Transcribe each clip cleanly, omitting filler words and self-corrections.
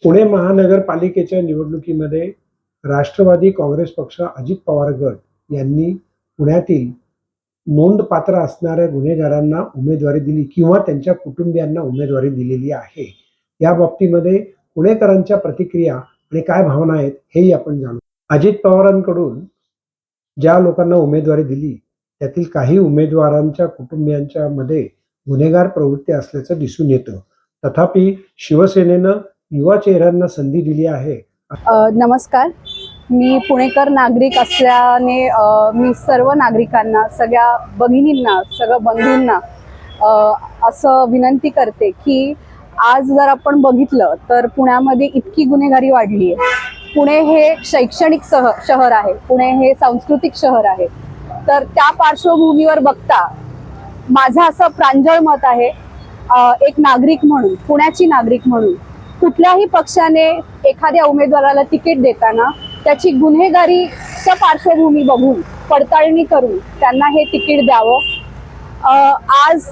पुणे महानगरपालिकेच्या निवडणुकीमध्ये राष्ट्रवादी काँग्रेस पक्ष अजित पवार गट यांनी पुण्यातील नोंदपात्र असणाऱ्या गुन्हेगारांना उमेदवारी दिली किंवा त्यांच्या कुटुंबियांना उमेदवारी दिलेली आहे। या बाबतीमध्ये पुणेकरांच्या प्रतिक्रिया आणि काय भावना आहेत हेही आपण जाणू। अजित पवारांकडून ज्या लोकांना उमेदवारी दिली त्यातील काही उमेदवारांच्या कुटुंबियांच्या मध्ये गुन्हेगार प्रवृत्ती असल्याचं दिसून येतं। तथापि शिवसेनेनं युवा चेहऱ्यांना संधी दिली आहे। नमस्कार, मी पुणेकर नागरिक असल्याने मी सर्व नागरिकांना, सगळ्या भगिनींना, सगळ्या बंधूंना असं विनंती करते की आज जर आपण बघितलं तर पुण्यामध्ये इतकी गुन्हेगारी वाढली आहे। पुणे हे शैक्षणिक शहर आहे, पुणे हे सांस्कृतिक शहर आहे। तर त्या पार्श्वभूमीवर बघता माझं असं प्रांजळ मत आहे, एक नागरिक म्हणून, पुण्याची नागरिक म्हणून, कुठल्याही पक्षाने एखाद्या उमेदवाराला तिकीट देताना त्याची गुन्हेगारीचा पार्श्वभूमी बघून, पडताळणी करून त्यांना हे तिकीट द्यावं। आज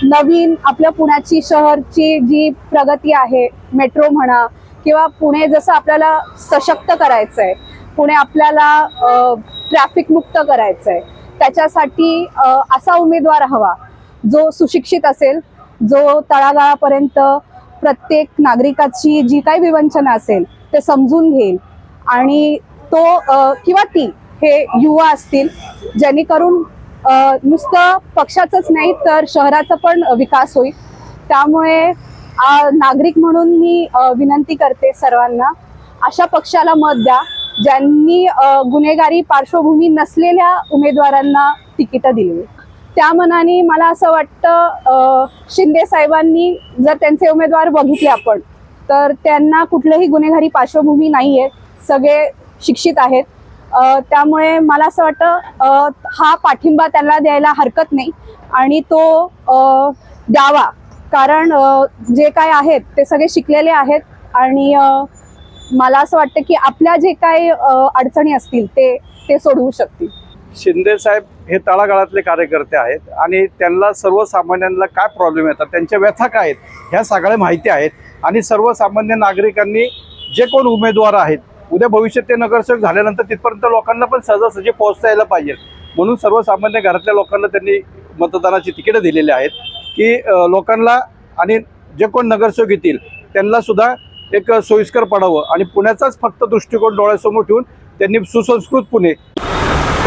नवीन आपल्या पुण्याची शहरची जी प्रगती आहे, मेट्रो म्हणा किंवा पुणे जसं आपल्याला सशक्त करायचं आहे, पुणे आपल्याला ट्रॅफिक मुक्त करायचं आहे, त्याच्यासाठी असा उमेदवार हवा जो सुशिक्षित असेल, जो तळागाळापर्यंत प्रत्येक नागरिकाची जी काही विवंचना असेल ते समजून घेईल आणि तो किंवा ती हे युवा असतील, जेणेकरून नुसतं पक्षाचंच नाही तर शहराचा पण विकास होईल। त्यामुळे नागरिक म्हणून मी विनंती करते सर्वांना, अशा पक्षाला मत द्या ज्यांनी गुन्हेगारी पार्श्वभूमी नसलेल्या उमेदवारांना तिकीटं दिली। त्या मनाने मला असं वाटतं शिंदे साहेबांनी जर त्यांचे उमेदवार बघितले आपण तर त्यांना कुठलीही गुन्हेगारी पार्श्वभूमी नाही आहे, सगळे शिक्षित आहेत। त्यामुळे मला असं वाटतं हा पाठिंबा त्यांना द्यायला हरकत नाही आणि तो द्यावा, कारण जे काय आहेत ते सगळे शिकलेले आहेत आणि मला असं वाटतं की आपल्या जे काही अडचणी असतील ते सोडवू शकतील। शिंदे साहेब हे तळागाळातले कार्यकर्ते आहेत आणि त्यांना सर्वसामान्यांना काय प्रॉब्लेम येतात, त्यांच्या व्यथा काय आहेत ह्या सगळ्या माहिती आहेत आणि सर्वसामान्य नागरिकांनी जे कोण उमेदवार आहेत उद्या भविष्यात ते नगरसेवक झाल्यानंतर तिथपर्यंत लोकांना पण सहजासहजी पोहोचता यायला पाहिजे, म्हणून सर्वसामान्य घरातल्या लोकांना त्यांनी मतदानाची तिकीटं दिलेली आहेत की लोकांना आणि जे कोण नगरसेवक येतील त्यांना सुद्धा एक सोयीस्कर पडावं आणि पुण्याचाच फक्त दृष्टिकोन डोळ्यासमोर ठेवून त्यांनी सुसंस्कृत पुणे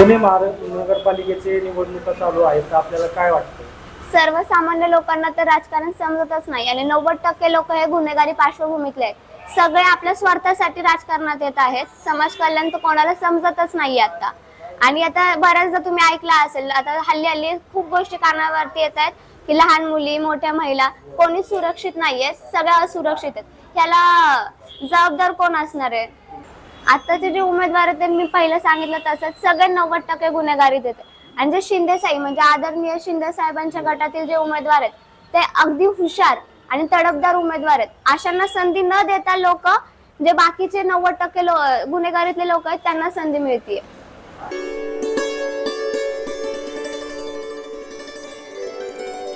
नगरपालिकेचे निवडणुका चालू आहेत, तर आपल्याला काय वाटतं? सर्वसामान्य लोकांना तर राजकारण समजतच नाही आणि 90% लोक हे गुन्हेगारी पार्श्वभूमीतले आहेत। सगळे आपल्या स्वार्थासाठी राजकारणात येत आहेत, समाज कल्याण तर कोणाला समजतच नाहीये आता। आणि आता बऱ्याचदा तुम्ही ऐकलं असेल, आता हल्ली खूप गोष्टी कारणावरती येत आहेत की लहान मुली, मोठ्या महिला कोणी सुरक्षित नाहीये, सगळ्या असुरक्षित आहेत। याला जबाबदार कोण असणार आहे? आताचे जे उमेदवार आहेत मी पहिलं सांगितलं तसंच सगळे 90% गुन्हेगारीत येते आणि जे शिंदे साहेब म्हणजे आदरणीय शिंदे साहेबांच्या गटातील जे उमेदवार आहेत ते अगदी हुशार आणि तडफदार उमेदवार आहेत। अशांना संधी न देता लोक जे बाकीचे 90% गुन्हेगारीतले लोक आहेत त्यांना संधी मिळते।